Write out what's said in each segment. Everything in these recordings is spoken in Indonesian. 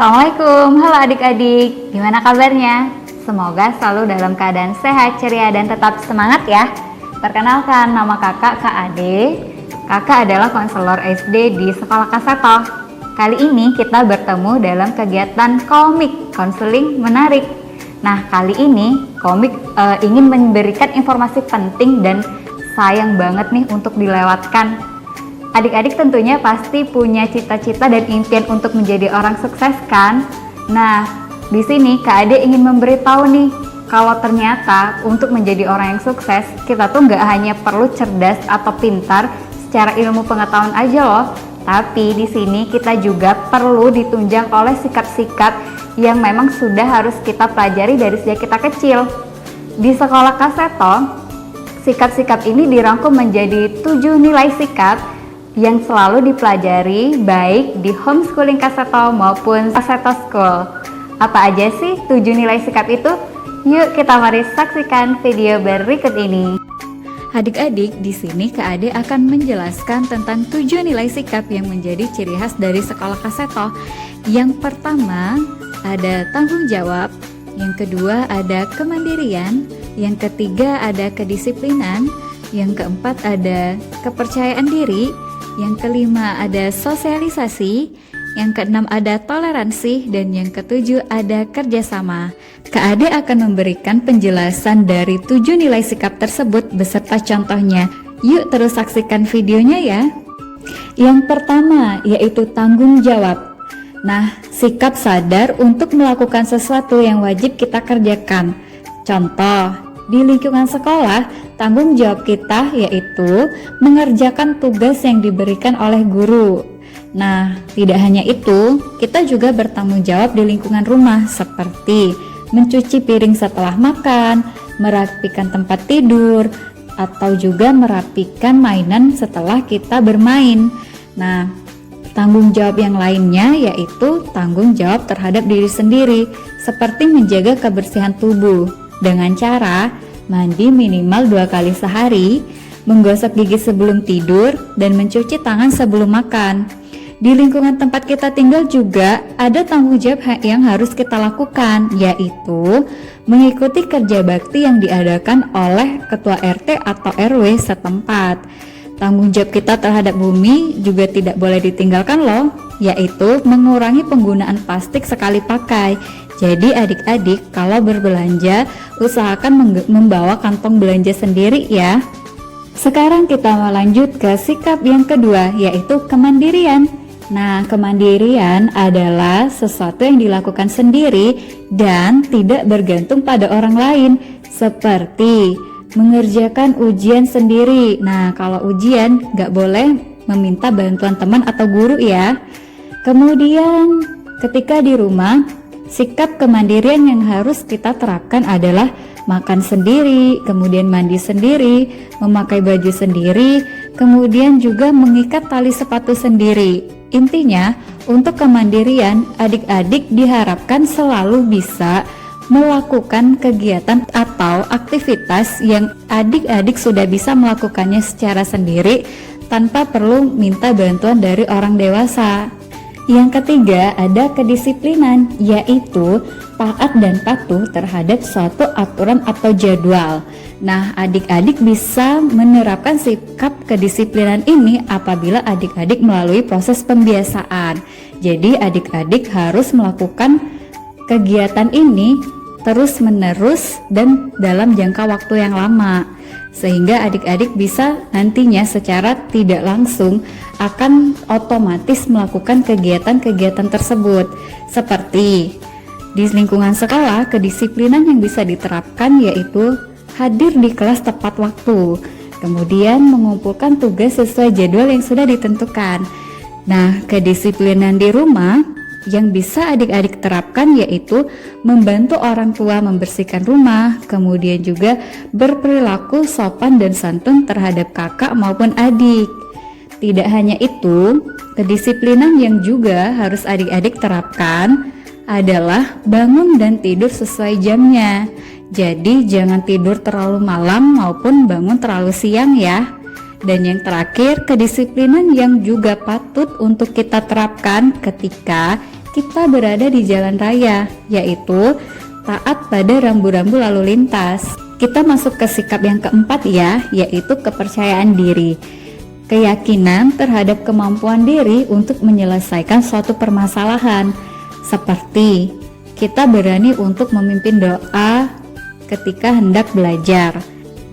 Assalamualaikum, halo adik-adik, gimana kabarnya? Semoga selalu dalam keadaan sehat, ceria, dan tetap semangat ya. Perkenalkan, nama kakak Kak Ade. Kakak adalah konselor SD di Sekolah Kaseto. Kali ini kita bertemu dalam kegiatan komik, konseling menarik. Nah, kali ini komik ingin memberikan informasi penting dan sayang banget nih untuk dilewatkan. Adik-adik tentunya pasti punya cita-cita dan impian untuk menjadi orang sukses kan? Nah, di sini Kak Ade ingin memberitahu nih, kalau ternyata untuk menjadi orang yang sukses, kita tuh nggak hanya perlu cerdas atau pintar secara ilmu pengetahuan aja loh, tapi di sini kita juga perlu ditunjang oleh sikap-sikap yang memang sudah harus kita pelajari dari sejak kita kecil. Di Sekolah Kaseto, sikap-sikap ini dirangkum menjadi 7 nilai sikap yang selalu dipelajari baik di homeschooling Kaseto maupun Kaseto School. Apa aja sih 7 nilai sikap itu? Yuk kita mari saksikan video berikut ini. Adik-adik, di sini Kak Ade akan menjelaskan tentang 7 nilai sikap yang menjadi ciri khas dari Sekolah Kaseto. Yang pertama ada tanggung jawab, yang kedua ada kemandirian, yang ketiga ada kedisiplinan, yang keempat ada kepercayaan diri, yang kelima ada sosialisasi, yang keenam ada toleransi, dan yang ketujuh ada kerjasama. Kak Ade akan memberikan penjelasan dari 7 nilai sikap tersebut beserta contohnya. Yuk terus saksikan videonya ya. Yang pertama yaitu tanggung jawab. Nah, sikap sadar untuk melakukan sesuatu yang wajib kita kerjakan. Contoh, di lingkungan sekolah, tanggung jawab kita yaitu mengerjakan tugas yang diberikan oleh guru. Nah, tidak hanya itu, kita juga bertanggung jawab di lingkungan rumah seperti mencuci piring setelah makan, merapikan tempat tidur, atau juga merapikan mainan setelah kita bermain. Nah, tanggung jawab yang lainnya yaitu tanggung jawab terhadap diri sendiri, seperti menjaga kebersihan tubuh dengan cara mandi minimal 2 kali sehari, menggosok gigi sebelum tidur, dan mencuci tangan sebelum makan. Di lingkungan tempat kita tinggal juga ada tanggung jawab yang harus kita lakukan, yaitu mengikuti kerja bakti yang diadakan oleh ketua RT atau RW setempat. Tanggung jawab kita terhadap bumi juga tidak boleh ditinggalkan loh, yaitu mengurangi penggunaan plastik sekali pakai. Jadi adik-adik kalau berbelanja usahakan membawa kantong belanja sendiri ya. Sekarang kita lanjut ke sikap yang kedua yaitu kemandirian. Nah, kemandirian adalah sesuatu yang dilakukan sendiri dan tidak bergantung pada orang lain, seperti mengerjakan ujian sendiri. Nah, kalau ujian nggak boleh meminta bantuan teman atau guru ya. Kemudian ketika di rumah, sikap kemandirian yang harus kita terapkan adalah makan sendiri, kemudian mandi sendiri, memakai baju sendiri, kemudian juga mengikat tali sepatu sendiri. Intinya, untuk kemandirian, adik-adik diharapkan selalu bisa melakukan kegiatan atau aktivitas yang adik-adik sudah bisa melakukannya secara sendiri tanpa perlu minta bantuan dari orang dewasa. Yang ketiga ada kedisiplinan, yaitu taat dan patuh terhadap suatu aturan atau jadwal. Nah, adik-adik bisa menerapkan sikap kedisiplinan ini apabila adik-adik melalui proses pembiasaan. Jadi adik-adik harus melakukan kegiatan ini terus-menerus dan dalam jangka waktu yang lama, sehingga adik-adik bisa nantinya secara tidak langsung akan otomatis melakukan kegiatan-kegiatan tersebut. Seperti di lingkungan sekolah, kedisiplinan yang bisa diterapkan yaitu hadir di kelas tepat waktu, kemudian mengumpulkan tugas sesuai jadwal yang sudah ditentukan. Nah, kedisiplinan di rumah yang bisa adik-adik terapkan yaitu membantu orang tua membersihkan rumah, kemudian juga berperilaku sopan dan santun terhadap kakak maupun adik. Tidak hanya itu, kedisiplinan yang juga harus adik-adik terapkan adalah bangun dan tidur sesuai jamnya. Jadi jangan tidur terlalu malam maupun bangun terlalu siang ya. Dan yang terakhir, kedisiplinan yang juga patut untuk kita terapkan ketika kita berada di jalan raya, yaitu taat pada rambu-rambu lalu lintas. Kita masuk ke sikap yang keempat ya, yaitu kepercayaan diri. Keyakinan terhadap kemampuan diri untuk menyelesaikan suatu permasalahan, seperti kita berani untuk memimpin doa ketika hendak belajar,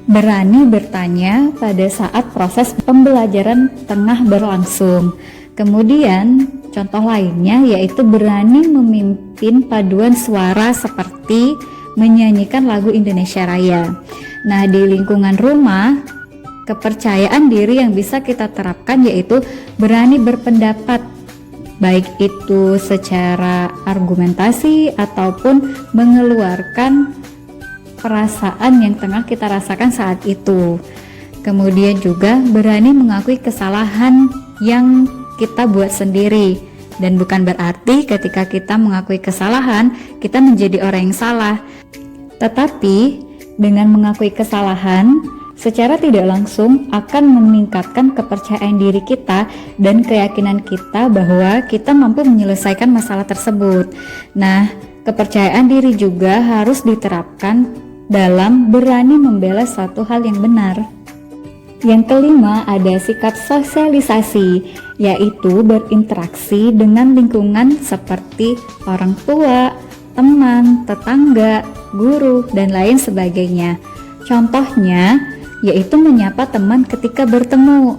berani bertanya pada saat proses pembelajaran tengah berlangsung. Kemudian contoh lainnya yaitu berani memimpin paduan suara seperti menyanyikan lagu Indonesia Raya. Nah, di lingkungan rumah, kepercayaan diri yang bisa kita terapkan yaitu berani berpendapat, baik itu secara argumentasi ataupun mengeluarkan perasaan yang tengah kita rasakan saat itu. Kemudian juga berani mengakui kesalahan yang kita buat sendiri, dan bukan berarti ketika kita mengakui kesalahan kita menjadi orang yang salah, tetapi dengan mengakui kesalahan secara tidak langsung akan meningkatkan kepercayaan diri kita dan keyakinan kita bahwa kita mampu menyelesaikan masalah tersebut. Nah, kepercayaan diri juga harus diterapkan dalam berani membela suatu hal yang benar. Yang kelima ada sikap sosialisasi, yaitu berinteraksi dengan lingkungan seperti orang tua, teman, tetangga, guru, dan lain sebagainya. Contohnya yaitu menyapa teman ketika bertemu.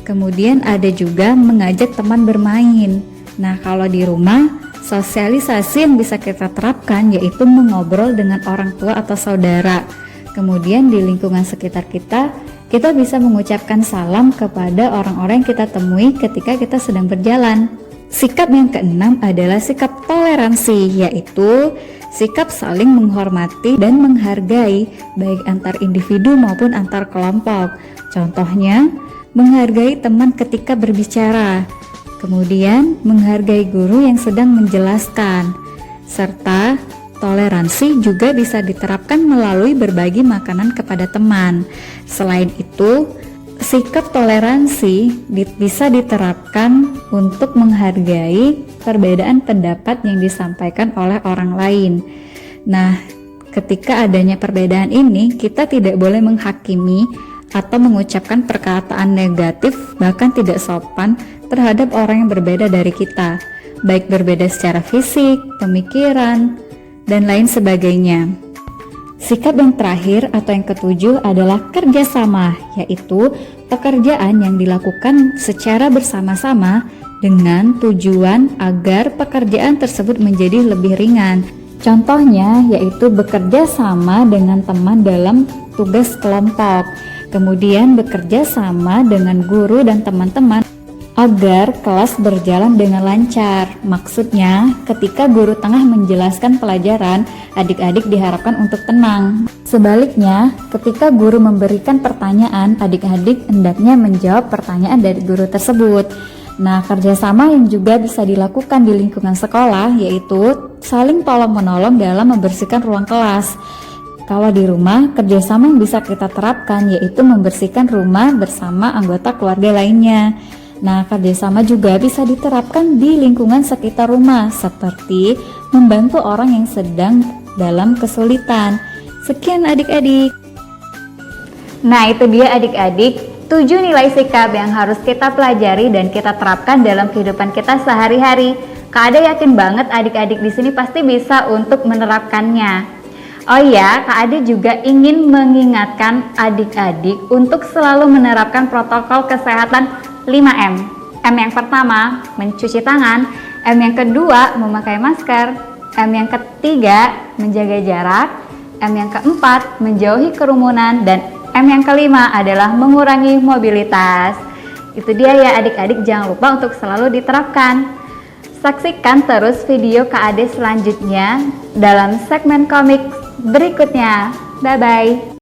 Kemudian ada juga mengajak teman bermain. Nah, kalau di rumah, sosialisasi yang bisa kita terapkan yaitu mengobrol dengan orang tua atau saudara. Kemudian di lingkungan sekitar kita bisa mengucapkan salam kepada orang-orang yang kita temui ketika kita sedang berjalan. Sikap yang keenam adalah sikap toleransi, yaitu sikap saling menghormati dan menghargai baik antar individu maupun antar kelompok. Contohnya, menghargai teman ketika berbicara, kemudian menghargai guru yang sedang menjelaskan, serta toleransi juga bisa diterapkan melalui berbagi makanan kepada teman. Selain itu, sikap toleransi bisa diterapkan untuk menghargai perbedaan pendapat yang disampaikan oleh orang lain. Nah, ketika adanya perbedaan ini, kita tidak boleh menghakimi atau mengucapkan perkataan negatif, bahkan tidak sopan terhadap orang yang berbeda dari kita, baik berbeda secara fisik, pemikiran, dan lain sebagainya. Sikap yang terakhir atau yang ketujuh adalah kerjasama, yaitu pekerjaan yang dilakukan secara bersama-sama dengan tujuan agar pekerjaan tersebut menjadi lebih ringan. Contohnya yaitu bekerja sama dengan teman dalam tugas kelompok, kemudian bekerja sama dengan guru dan teman-teman agar kelas berjalan dengan lancar. Maksudnya, ketika guru tengah menjelaskan pelajaran, adik-adik diharapkan untuk tenang. Sebaliknya, ketika guru memberikan pertanyaan, adik-adik hendaknya menjawab pertanyaan dari guru tersebut. Nah, kerjasama yang juga bisa dilakukan di lingkungan sekolah yaitu saling tolong-menolong dalam membersihkan ruang kelas. Kalau di rumah, kerjasama yang bisa kita terapkan yaitu membersihkan rumah bersama anggota keluarga lainnya. Nah, kerjasama juga bisa diterapkan di lingkungan sekitar rumah, seperti membantu orang yang sedang dalam kesulitan. Sekian adik-adik. Nah, itu dia adik-adik, 7 nilai sikap yang harus kita pelajari dan kita terapkan dalam kehidupan kita sehari-hari. Kak Ade yakin banget adik-adik di sini pasti bisa untuk menerapkannya. Oh iya, Kak Ade juga ingin mengingatkan adik-adik untuk selalu menerapkan protokol kesehatan 5M. M yang pertama, mencuci tangan. M yang kedua, memakai masker. M yang ketiga, menjaga jarak. M yang keempat, menjauhi kerumunan. Dan M yang kelima adalah mengurangi mobilitas. Itu dia ya adik-adik, jangan lupa untuk selalu diterapkan. Saksikan terus video Kak Ade selanjutnya dalam segmen komik berikutnya. Bye-bye.